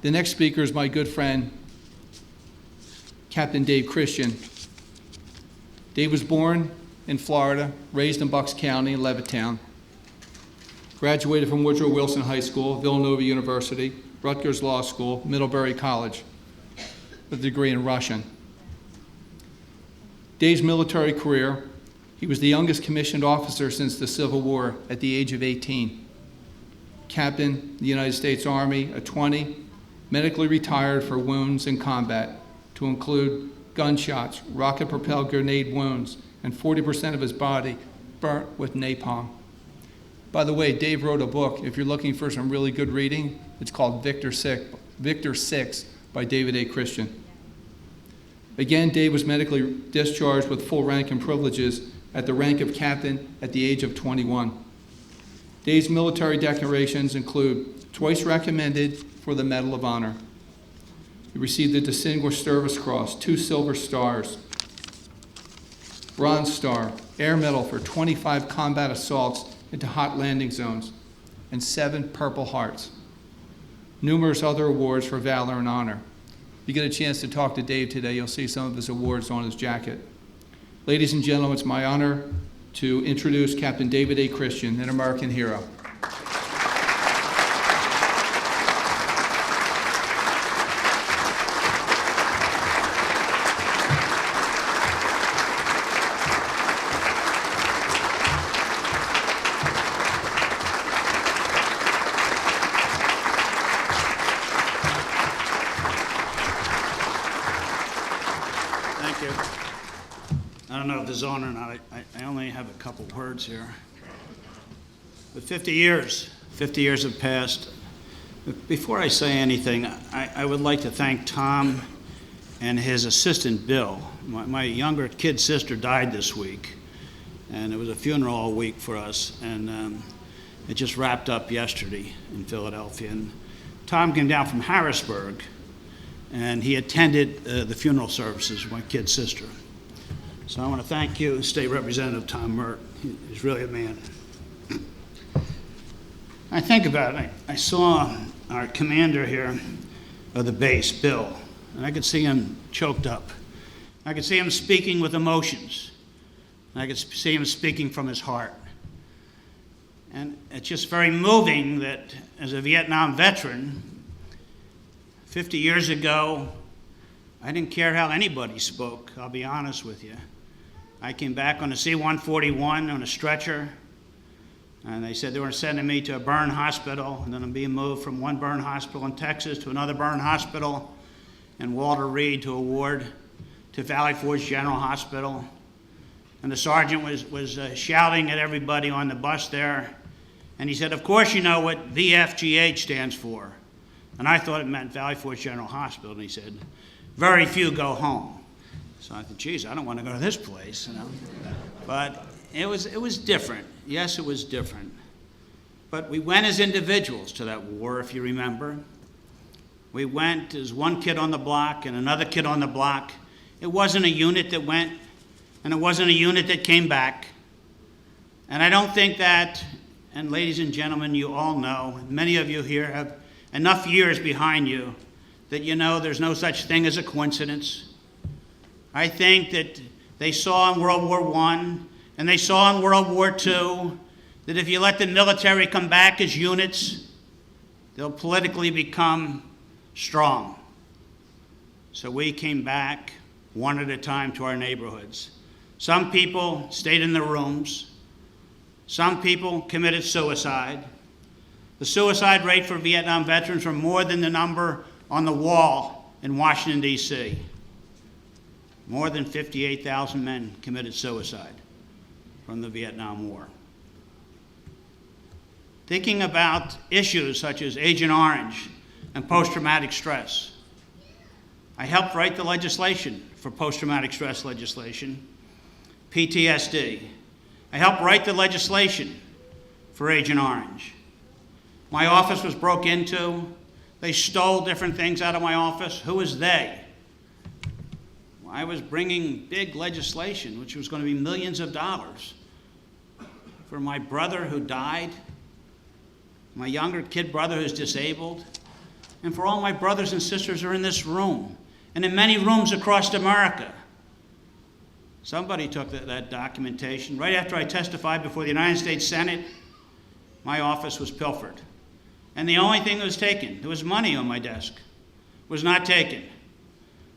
The next speaker is my good friend, Captain Dave Christian. Dave was born in Florida, raised in Bucks County in Levittown. Graduated from Woodrow Wilson High School, Villanova University, Rutgers Law School, Middlebury College, with a degree in Russian. Dave's military career, he was the youngest commissioned officer since the Civil War at the age of 18. Captain, the United States Army at 20, medically retired for wounds in combat, to include gunshots, rocket-propelled grenade wounds, and 40% of his body burnt with napalm. By the way, Dave wrote a book. If you're looking for some really good reading, it's called Victor 6 by David A. Christian. Again, Dave was medically discharged with full rank and privileges at the rank of captain at the age of 21. Dave's military decorations include twice recommended for the Medal of Honor. He received the Distinguished Service Cross, 2 Silver Stars, Bronze Star, Air Medal for 25 combat assaults into hot landing zones, and 7 Purple Hearts. Numerous other awards for valor and honor. If you get a chance to talk to Dave today, you'll see some of his awards on his jacket. Ladies and gentlemen, it's my honor to introduce Captain David A. Christian, an American hero. On or not, I only have a couple words here. But 50 years have passed. Before I say anything, I would like to thank Tom and his assistant, Bill. My younger kid sister died this week, and it was a funeral all week for us, and it just wrapped up yesterday in Philadelphia. And Tom came down from Harrisburg, and he attended the funeral services of my kid sister. So I want to thank you, State Representative Tom Murt. He's really a man. I think about it. I saw our commander here of the base, Bill, and I could see him choked up. I could see him speaking with emotions. I could see him speaking from his heart. And it's just very moving that as a Vietnam veteran, 50 years ago, I didn't care how anybody spoke, I'll be honest with you. I came back on a C-141 on a stretcher, and they said they were sending me to a burn hospital, and then I'm being moved from one burn hospital in Texas to another burn hospital in Walter Reed to a ward to Valley Forge General Hospital. And the sergeant was shouting at everybody on the bus there, and he said, "Of course you know what VFGH stands for." And I thought it meant Valley Forge General Hospital, and he said, "Very few go home." So I thought, geez, I don't want to go to this place, you know. But it was different. Yes, it was different. But we went as individuals to that war, if you remember. We went as one kid on the block and another kid on the block. It wasn't a unit that went, and it wasn't a unit that came back. And I don't think that, and ladies and gentlemen, you all know, many of you here have enough years behind you that you know there's no such thing as a coincidence. I think that they saw in World War I and they saw in World War II that if you let the military come back as units, they'll politically become strong. So we came back one at a time to our neighborhoods. Some people stayed in their rooms. Some people committed suicide. The suicide rate for Vietnam veterans were more than the number on the wall in Washington, D.C. More than 58,000 men committed suicide from the Vietnam War. Thinking about issues such as Agent Orange and post-traumatic stress, I helped write the legislation for post-traumatic stress legislation, PTSD. I helped write the legislation for Agent Orange. My office was broke into. They stole different things out of my office. Who was they? I was bringing big legislation, which was going to be millions of dollars, for my brother who died, my younger kid brother who's disabled, and for all my brothers and sisters who are in this room and in many rooms across America. Somebody took that documentation. Right after I testified before the United States Senate, my office was pilfered. And the only thing that was taken, there was money on my desk, was not taken.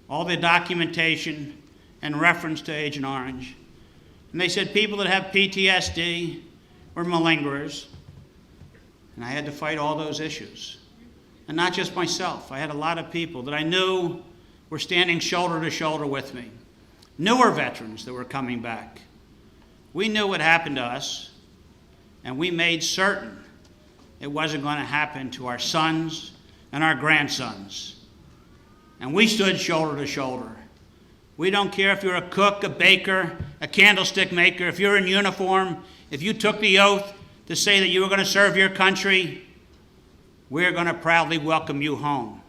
All the documentation and reference to Agent Orange. And they said people that have PTSD were malingerers. And I had to fight all those issues. And not just myself. I had a lot of people that I knew were standing shoulder to shoulder with me. Newer veterans that were coming back. We knew what happened to us, and we made certain it wasn't going to happen to our sons and our grandsons. And we stood shoulder to shoulder. We don't care if you're a cook, a baker, a candlestick maker, if you're in uniform, if you took the oath to say that you were going to serve your country, we're going to proudly welcome you home.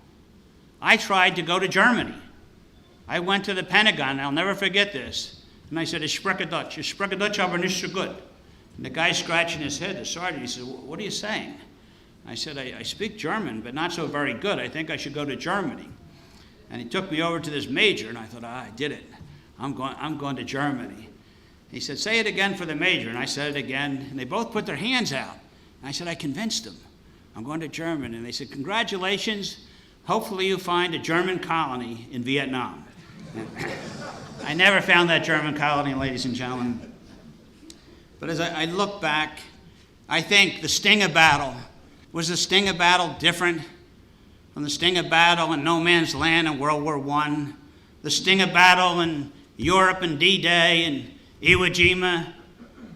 I tried to go to Germany. I went to the Pentagon, and I'll never forget this. And I said, "Ich spreche Dutch. Ich spreche Dutch, aber nicht so good." And the guy scratching his head, the sergeant, he said, "What are you saying?" I said, I speak German, but not so very good. I think I should go to Germany. And he took me over to this major, and I thought, I did it. I'm going to Germany. He said, "Say it again for the major." And I said it again, and they both put their hands out. And I said, "I convinced them. I'm going to Germany." And they said, "Congratulations. Hopefully you find a German colony in Vietnam." I never found that German colony, ladies and gentlemen. But as I look back, I think the sting of battle, was the sting of battle different from the sting of battle in no man's land in World War I? The sting of battle in Europe and D-Day and Iwo Jima?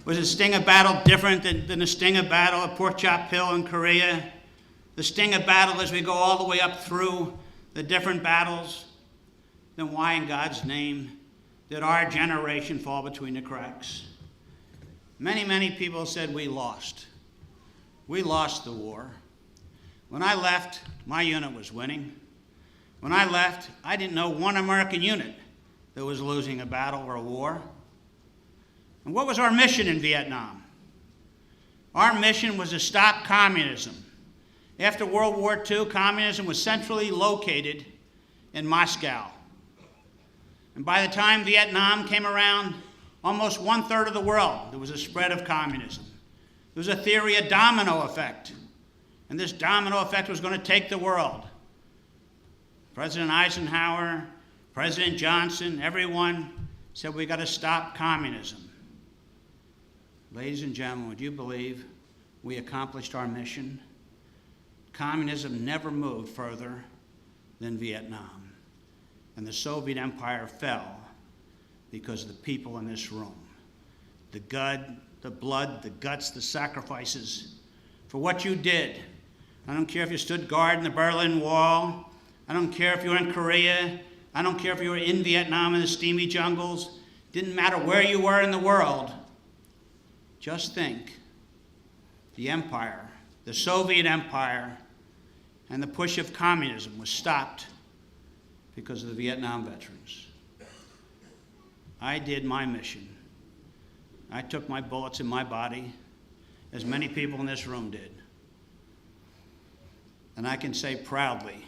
Was the sting of battle different than the sting of battle at Port Chop Hill in Korea? The sting of battle as we go all the way up through the different battles? Then why in God's name did our generation fall between the cracks? Many, many people said we lost. We lost the war. When I left, my unit was winning. When I left, I didn't know one American unit that was losing a battle or a war. And what was our mission in Vietnam? Our mission was to stop communism. After World War II, communism was centrally located in Moscow. And by the time Vietnam came around, almost 1/3 of the world, there was a spread of communism. There was a theory, a domino effect. And this domino effect was going to take the world. President Eisenhower, President Johnson, everyone said we got to stop communism. Ladies and gentlemen, would you believe we accomplished our mission? Communism never moved further than Vietnam. And the Soviet Empire fell because of the people in this room. The blood, the guts, the sacrifices for what you did. I don't care if you stood guard in the Berlin Wall. I don't care if you were in Korea. I don't care if you were in Vietnam in the steamy jungles. Didn't matter where you were in the world. Just think, the empire, the Soviet Empire, and the push of communism was stopped because of the Vietnam veterans. I did my mission. I took my bullets in my body, as many people in this room did. And I can say proudly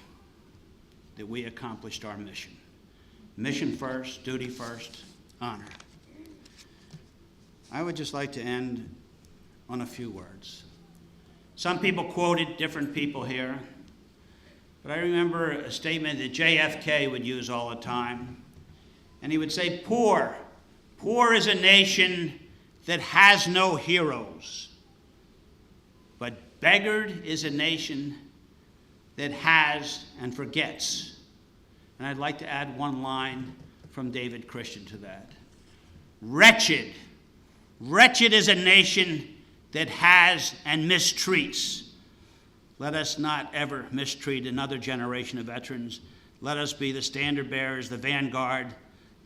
that we accomplished our mission. Mission first, duty first, honor. I would just like to end on a few words. Some people quoted different people here, but I remember a statement that JFK would use all the time. And he would say, poor is a nation that has no heroes, but beggared is a nation that has and forgets. And I'd like to add one line from David Christian to that. Wretched is a nation that has and mistreats. Let us not ever mistreat another generation of veterans. Let us be the standard bearers, the vanguard.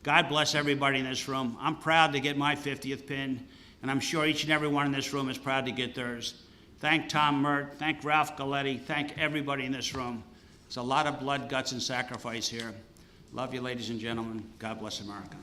God bless everybody in this room. I'm proud to get my 50th pin, and I'm sure each and every one in this room is proud to get theirs. Thank Tom Murt, thank Ralph Galletti, thank everybody in this room. There's a lot of blood, guts, and sacrifice here. Love you, ladies and gentlemen. God bless America.